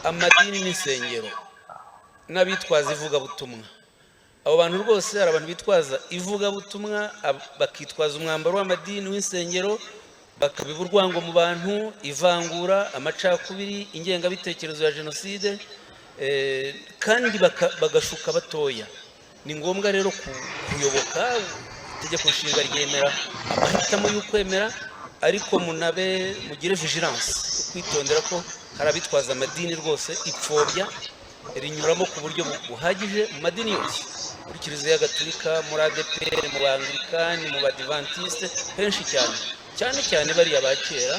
amadini n'insengero n'abitwaza ivugabutumwa. Abo bantu rwose hari abantu bitwaza ivugabutumwa bakitwaza umwambaro w'amadini w'insengero, bakabiba urwango mu bantu, ivangura, amacakubiri, ingengabitekerezo ya jenoside, kandi bagashuka batoya. Ni ngombwa rero kuyoboka itegeko nshinga ryemera amahitamo y'ukwemera, ariko mugire vigilance, kwitondera ko hari abitwaza amadini rwose ipfobya rinyuramo ku buryo buhagije mu madini yose, muri Kiliziya Gatolika, muri ADPR, mu Banglikani, mu Badivantiste, henshi cyane cyane bariya ba kera.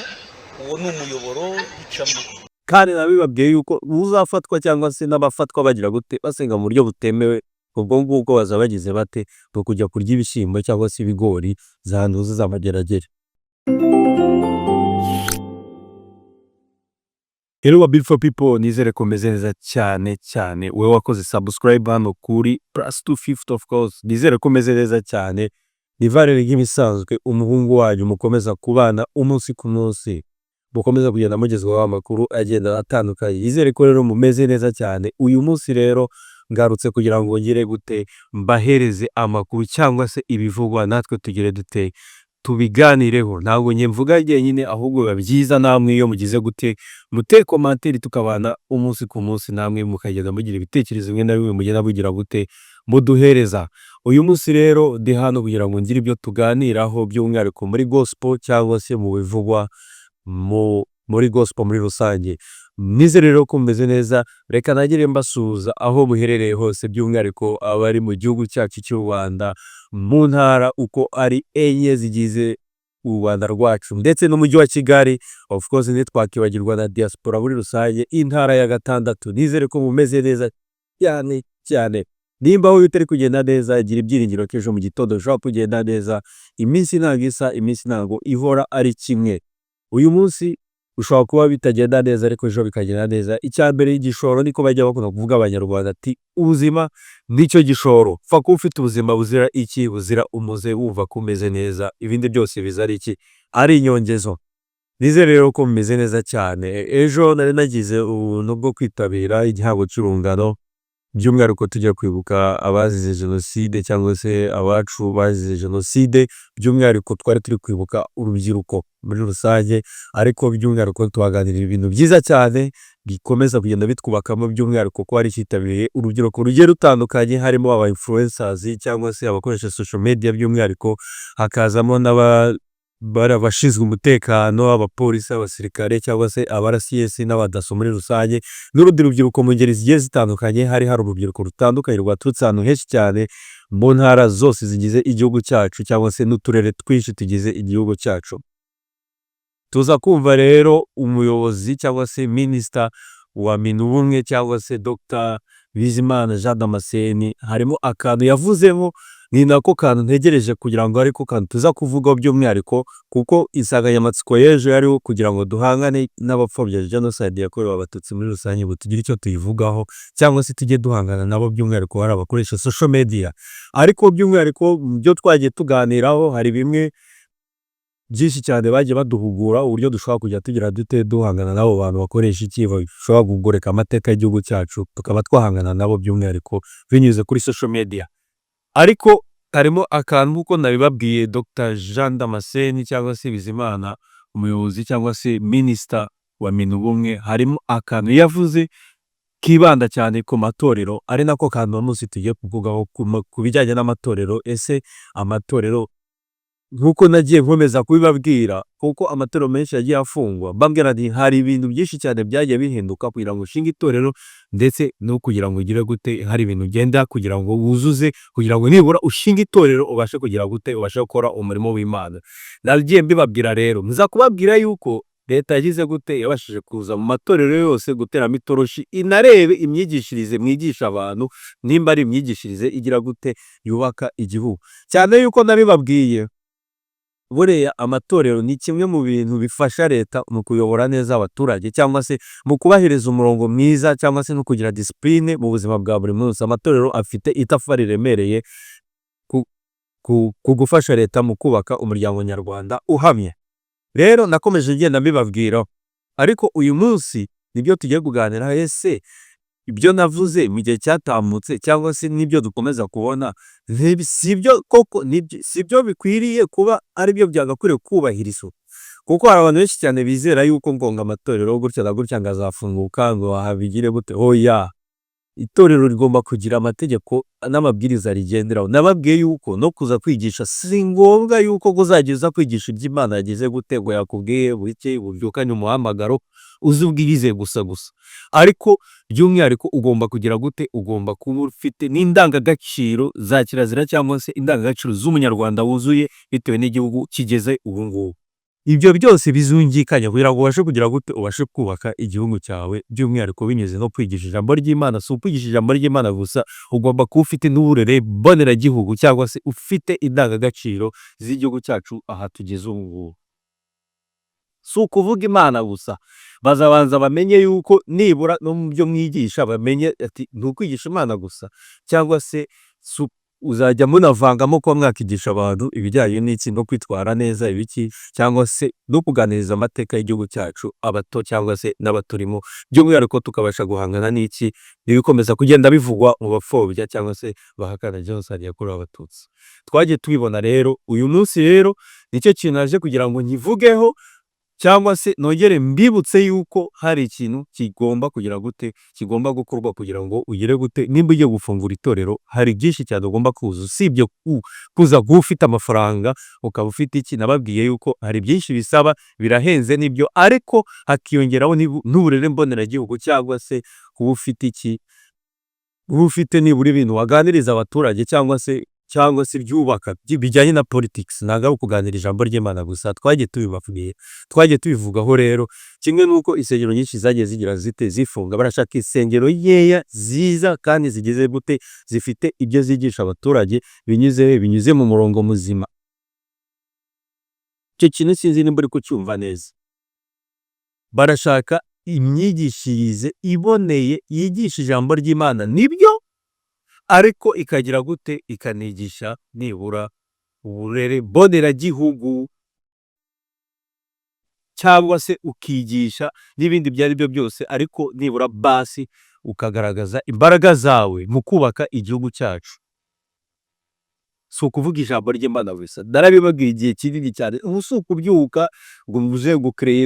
Uwo ni umuyoboro bicamo. Kandi nabibabwiye yuko uzafatwa cyangwa se n'abafatwa bagira gute basenga mu buryo butemewe, ubwo ngubwo baza bagize bate no kujya kurya ibishyimbo cyangwa se ibigori zanduze z'amageragere. Hello wa beautiful people, nizere ko meze neza cyane. Wewe wakoze subscribe hano kuri +250 of course, nizere ko meze neza cyane. Nivarere nk'imisanzwe umuhungu wanyu mukomeza kubana umunsi ku munsi, mukomeza kugenda mugezwaho amakuru agenda atandukanye. Nizere ko rero mumeze neza cyane. Uyu munsi rero ngarutse kugira ngo ngire gute mbahereze amakuru cyangwa se ibivugwa, natwe tugire dute tubiganireho. Ntabwo mvuga nyine, ahubwo babyiza namwe iyo mugize gute mute commentaire tukabana umunsi ku munsi, namwe mukagenda mugira ibitekerezo bimwe na bimwe mugenda bugira gute muduhereza. Uyu munsi rero ndi hano kugira ngo ngire ibyo tuganiraho, by'umwihariko muri gospel cyangwa se mu bivugwa muri gospel muri rusange. Nizere rero ko meze neza. Reka nagire mbasuhuza aho muherereye hose, by'umwihariko abari mu gihugu cyacu cy'u Rwanda, mu ntara uko ari enye zigize u Rwanda rwacu, ndetse n'umujyi wa Kigali, of course ntitwakibagirwa na diaspora muri rusange, intara ya gatandatu. Nizere ko mumeze neza cyane. Nimba wowe utari kugenda neza, gira ibyiringiro ko ejo mu gitondo ushobora kugenda neza. Iminsi ntabwo isa, iminsi ntabwo ihora ari kimwe. Uyu munsi ushobora kuba bitagenda neza, ariko ejo bikagenda neza. Icyambere y'igishoro niko bajya bakunda kuvuga abanyarwanda, ati ubuzima nicyo gishoro. Fa ko ufite ubuzima buzira iki, buzira umuze, wumva ko umeze neza, ibindi byose bizari iki, ari inyongezo. Nizere rero ko mumeze neza cyane. Ejo nari nagize ubuntu bwo kwitabira igihango cy'urungano, by'umwihariko tujya kwibuka abazize jenoside cyangwa se abacu bazize jenoside. By'umwihariko twari turi kwibuka urubyiruko muri rusange, ariko by'umwihariko tuhaganirira ibintu byiza cyane bikomeza kugenda bitwubakamo, by'umwihariko ko hari cyitabiriye urubyiruko rugiye rutandukanye, harimo aba influencers cyangwa se abakoresha social media, by'umwihariko hakazamo abashinzwe umutekano, abapolisi, abasirikare cyangwa se abarasies n'abadaso muri rusange, n'urundi rubyiruko mu ngeri zigiye zitandukanye. Hari urubyiruko rutandukanye rwaturutse ahantu henshi cyane mu ntara zose zigize igihugu cyacu, cyangwa se n'uturere twinshi tugize igihugu cyacu. Tuza kumva rero umuyobozi cyangwa se minister wa minubumwe cyangwa se Dr. Bizimana Jean Damascene, harimo akantu yavuzemo, ni nako kantu ntegereje kugira ngo ariko kantu tuza kuvugaho by'umwihariko, kuko insanganyamatsiko y'ejo yariho kugira ngo duhangane n'abapfobya genocide yakorewe abatutsi muri rusange, tugire icyo tuyivugaho cyangwa se tujye duhangana nabo, by'umwihariko hari abakoresha social media. Ariko by'umwihariko byo twagiye tuganiraho, hari bimwe byinshi cyane bagiye baduhugura uburyo dushobora kujya tugira dute duhangana nabo bantu bakoresha iki, bashobora kugoreka amateka y'igihugu cyacu, tukaba twahangana nabo by'umwihariko binyuze kuri social media. Ariko harimo akantu uko nabibabwiye, Dr. Jean Damascene cyangwa se Bizimana, umuyobozi cyangwa se minister wa minubumwe, harimo akantu yavuze kibanda cyane ku matorero, ari nako kantu munsi tugiye kuvugaho ku bijyanye n'amatorero. Ese amatorero, nkuko nagiye nkomeza kubibabwira, kuko amatorero menshi yagiye afungwa, mbabwira nti hari ibintu byinshi cyane byagiye bihinduka kugira ngo ushinge itorero, ndetse no kugira ngo ugire gute, hari ibintu ugenda kugira ngo wuzuze, kugira ngo nibura ushinge itorero ubashe kugira gute, ubashe gukora umurimo w'Imana. Nagiye mbibabwira rero, nza kubabwira yuko leta yagize gute, yabashije kuza mu matorero yose guteramo itoroshi, inarebe imyigishirize mwigisha abantu, nimba ari imyigishirize igira gute yubaka igihugu. Cyane yuko nabibabwiye, buriya amatorero ni kimwe mu bintu bifasha leta mu kuyobora neza abaturage, cyangwa se mu kubahiriza umurongo mwiza, cyangwa se no kugira discipline mu buzima bwa buri munsi. Amatorero afite itafari riremereye ku gufasha leta mu kubaka umuryango nyarwanda uhamye. Rero nakomeje ngenda mbibabwira, ariko uyu munsi nibyo tugiye kuganira. Ese ibyo navuze mu gihe cyatambutse cyangwa se n'ibyo dukomeza kubona sibyo koko, sibyo bikwiriye kuba ari byo byagakwiriye kubahirizwa? Kuko hari abantu benshi cyane bizera yuko ngo amatorero gutya na gutya ngo azafunguka, ngo habigire gute. Oya, itorero rigomba kugira amategeko n'amabwiriza rigenderaho. Nababwiye yuko no kuza kwigisha si ngombwa yuko uzageza kwigisha iby'Imana yagize gute, ngo yakubwiye buke bubyukanye umuhamagaro uzubwirize gusa, ariko by'umwihariko ugomba kugira gute, ugomba kuba ufite n'indangagaciro za kirazira cyangwa se indangagaciro z'umunyarwanda wuzuye bitewe n'igihugu kigeze ubu ngubu. Ibyo byose bizungikanya kugira ngo ubashe kugira gute, ubashe kubaka igihugu cyawe, by'umwihariko binyuze no kwigisha ijambo ry'Imana. Si ukwigisha ijambo ry'Imana gusa, ugomba kuba ufite n'uburere mboneragihugu cyangwa se ufite indangagaciro z'igihugu cyacu aha tugeze ubu ngubu. Si ukuvuga Imana gusa, bazabanza bamenye yuko nibura no mu byo mwigisha bamenye ati ntukwigisha Imana gusa, cyangwa se uzajya munavangamo kuba mwakigisha abantu ibijyanye n'iki no kwitwara neza ibiki, cyangwa se no kuganiriza amateka y'igihugu cyacu abato cyangwa se n'abaturimo, by'umwihariko tukabasha guhangana n'iki ibikomeza kugenda bivugwa mu bapfobya cyangwa se bahakana jenoside yakorewe Abatutsi. Twagiye tubibona rero, uyu munsi rero nicyo kintu naje kugira ngo nkivugeho, cyangwa se nongere mbibutse yuko hari ikintu kigomba kugira gute, kigomba gukorwa kugira ngo ugire gute. Nimba ugiye gufungura itorero, hari byinshi cyane ugomba kuzuza, usibye kuza kuba ufite amafaranga ukaba ufite iki. Nababwiye yuko hari byinshi bisaba, birahenze nibyo, ariko hakiyongeraho n'uburere mboneragihugu, cyangwa se kuba ufite iki, uba ufite nibura ibintu waganiriza abaturage cyangwa se byubaka bijyanye na politics. Ntabwo ari ukuganira ijambo ry'Imana gusa. Twagiye tubibabwira, twagiye tubivugaho rero, kimwe nuko insengero nyinshi zagiye zigira zite zifunga. Barashaka insengero nkeya ziza kandi zigeze gute, zifite ibyo zigisha abaturage binyuze mu murongo muzima. Icyo kintu sinzi nimba uri kucyumva neza. Barashaka imyigishirize iboneye yigisha ijambo ry'Imana, nibyo, ariko ikagira gute, ikanigisha nibura uburere mboneragihugu, cyangwa se ukigisha n'ibindi ibyo ari byo byose, ariko nibura basi ukagaragaza imbaraga zawe mu kubaka igihugu cyacu. Si ukuvuga ijambo ry'Imana gusa. Narabibabwiye igihe kinini cyane, ubu si ukubyuka ngo muze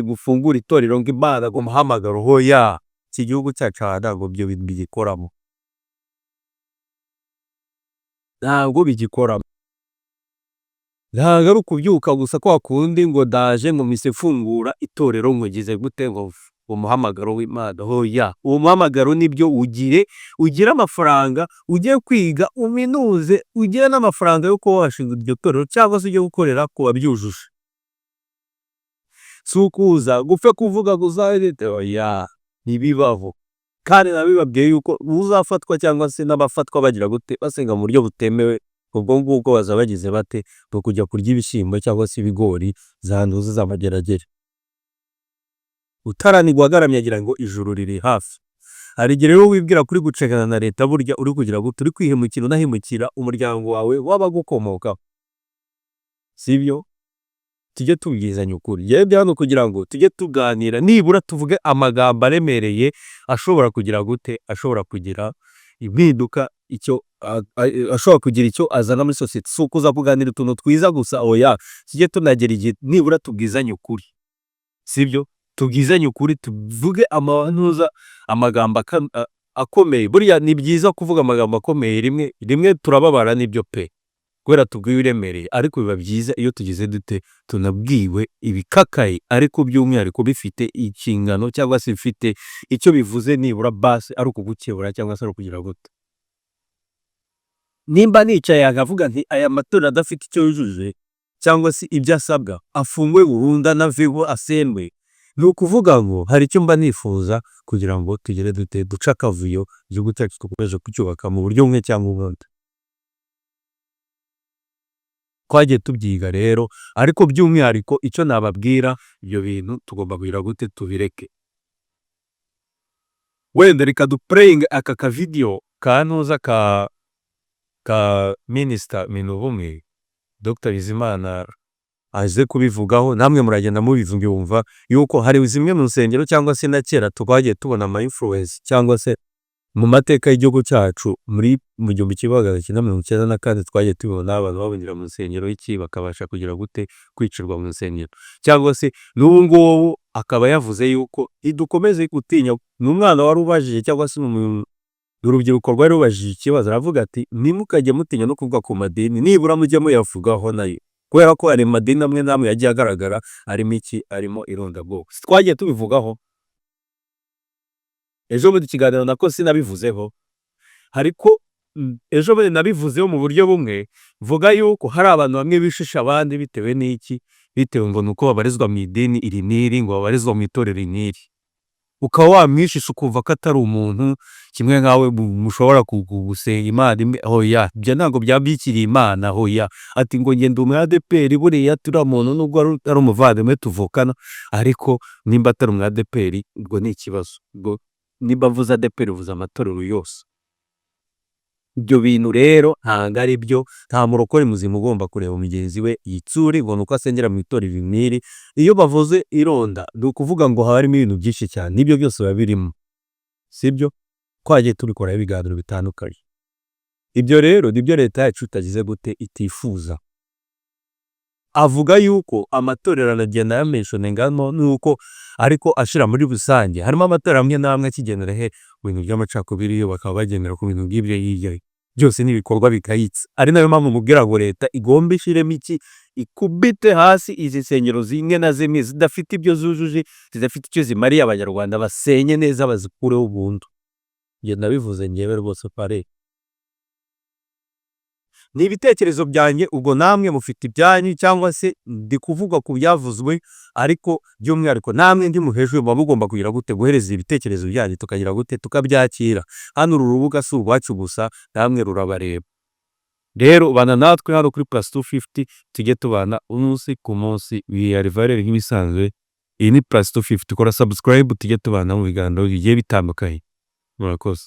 gufungura itorero ngo Imana ngo muhamagaro. Hoya, iki gihugu cyacu ntabwo ibyo bintu bigikoramo, ntabwo bigikoramo. Ntabwo ari ukubyuka gusa kwa kundi ngo ndaje ngo mise fungura itorero ngo ngize gute ngo umuhamagaro w'Imana. Hoya, uwo muhamagaro nibyo ugire amafaranga, ujye kwiga, uminuze, ugire n'amafaranga yo kuba washinga iryo torero cyangwa se ujye gukorera ku babyujuje. Si ukuza gupfa kuvuga gusa. Oya, ntibibaho. Kandi nabibabwiye yuko uzafatwa cyangwa se n'abafatwa bagira gute, basenga mu buryo butemewe, ubwo ngubwo baza bagize bate, bwo kujya kurya ibishyimbo cyangwa se ibigori zanduze z'amageragere. Utaranigwa agaramye agira ngo ijuru riri hafi. Hari igihe rero wibwira kuri gucekana na leta, burya uri kugira gute, uri kwihemukira unahemukira umuryango wawe w'abagukomokaho. Sibyo? Tujye tubwizanya ukuri. Yewe hano kugira ngo tujye tuganira, nibura tuvuge amagambo aremereye ashobora kugira gute, ashobora kugira impinduka, ashobora kugira icyo azana muri sosiyete. Si ukuza kuganira utuntu twiza gusa. Oya, tujye tunagera igihe nibura tubwizanye ukuri. Sibyo? Tubwizanye ukuri, tuvuge amagambo akomeye. Buriya ni byiza kuvuga amagambo akomeye, rimwe turababara nibyo pe, kubera tubwiwe iremereye, ariko biba byiza iyo tugize dute, tunabwiwe ibikakaye, ariko by'umwihariko bifite inshingano cyangwa se bifite icyo bivuze, nibura basi ari ukugukebura cyangwa se ari ukugira gute. Nimba nicaye akavuga nti aya matora adafite icyo yujuje cyangwa se ibyo asabwa, afungwe burundu, anaveho, asendwe, ni ukuvuga ngo hari icyo mba nifuza kugira ngo tugere dute, duce akavuyo, igihugu cyacu dukomeje kucyubaka mu buryo bumwe cyangwa ubundi. Twagiye tubyiga rero, ariko by'umwihariko icyo nababwira, ibyo bintu tugomba kugira gute, tubireke. Wenda reka dupureyinge aka kavidiyo kantuza ka minisita Minubumwe Dr. Bizimana aze kubivugaho, namwe muragenda mubivyumva yuko hari zimwe mu nsengero cyangwa se na kera twagiye tubona ama influence cyangwa se mu mateka y'igihugu cyacu mu 1994 twagiye tubona abantu babinjira mu nsengero bakabasha kugira gute kwicirwa mu nsengero, cyangwa se n'ubu ngubu akaba yavuze yuko idukomeze gutinya. N'umwana wari ubajije cyangwa se urubyiruko rwari rubajije ikibazo, aravuga ati nimukajye mutinya no kuvuga ku madini, nibura mujye muyavugaho nayo, kubera ko hari madini amwe namwe yagiye agaragara arimo irondabwoko. Twagiye tubivugaho ejo bundi ikiganiro nako sinabivuzeho, ariko ejo bundi nabivuzeho mu buryo bumwe, vuga yuko hari abantu bamwe bishisha abandi bitewe ngo nuko babarizwa mu idini iri n'iri, ngo babarizwa mu itorero n'iri, ukaba wamwishisha ukumva ko atari umuntu kimwe nkawe mushobora gusenga Imana imwe. Hoya, ibyo ntabwo byabikiriye Imana. Hoya, ati ngo ngende umu ADPR, buriya turi umuntu nubwo ari umuvandimwe tuvukana, ariko nimba atari umu ADPR ubwo ni ikibazo. Ubwo nimba mvuze ADPR uvuze amatorero yose. Ibyo bintu rero ntabwo ari byo. Nta murokore muzima ugomba kureba mugenzi we yitsuri ngo nuko asengera mu itorero n'iri. Iyo bavuze ironda ni ukuvuga ngo harimo ibintu byinshi cyane, nibyo byose biba birimo, sibyo? Twagiye tubikora ibiganiro bitandukanye. Ibyo rero nibyo leta yacu itagize gute itifuza. Avuga yuko amatorero aragenda yamenshoninga nuko ariko ashira muri rusange harimo amatorero amwe namwe akigendera ibintu by'amacakubiri, yo bakaba bagendera ku bintu by'ibyo yijyaye. Byose n'ibikorwa bikayitse, ari nayo mpamvu mubwira ngo leta igomba ishiremo ikubite hasi izi nsengero zimwe na zimwe zidafite ibyo zujuje, zidafite icyo zimariye abanyarwanda, basenye neza bazikureho ubuntu. Nge nabivuze ngewe rwose pare, ni ibitekerezo byanjye, ubwo namwe mufite ibyanyu, cyangwa se ndi kuvuga ku byavuzwe, ariko by'umwihariko namwe ndi muhejwe muba mugomba kugira gute guhereza ibitekerezo byanyu tukagira gute tukabyakira. Hano uru rubuga si urwacu gusa, namwe rurabareba. Rero bana natwe hano kuri +250 tujye tubana umunsi ku munsi, biyarivarere nk'ibisanzwe. Iyi ni +250, kora subscribe tujye tubana mu biganiro bigiye bitandukanye. Murakoze.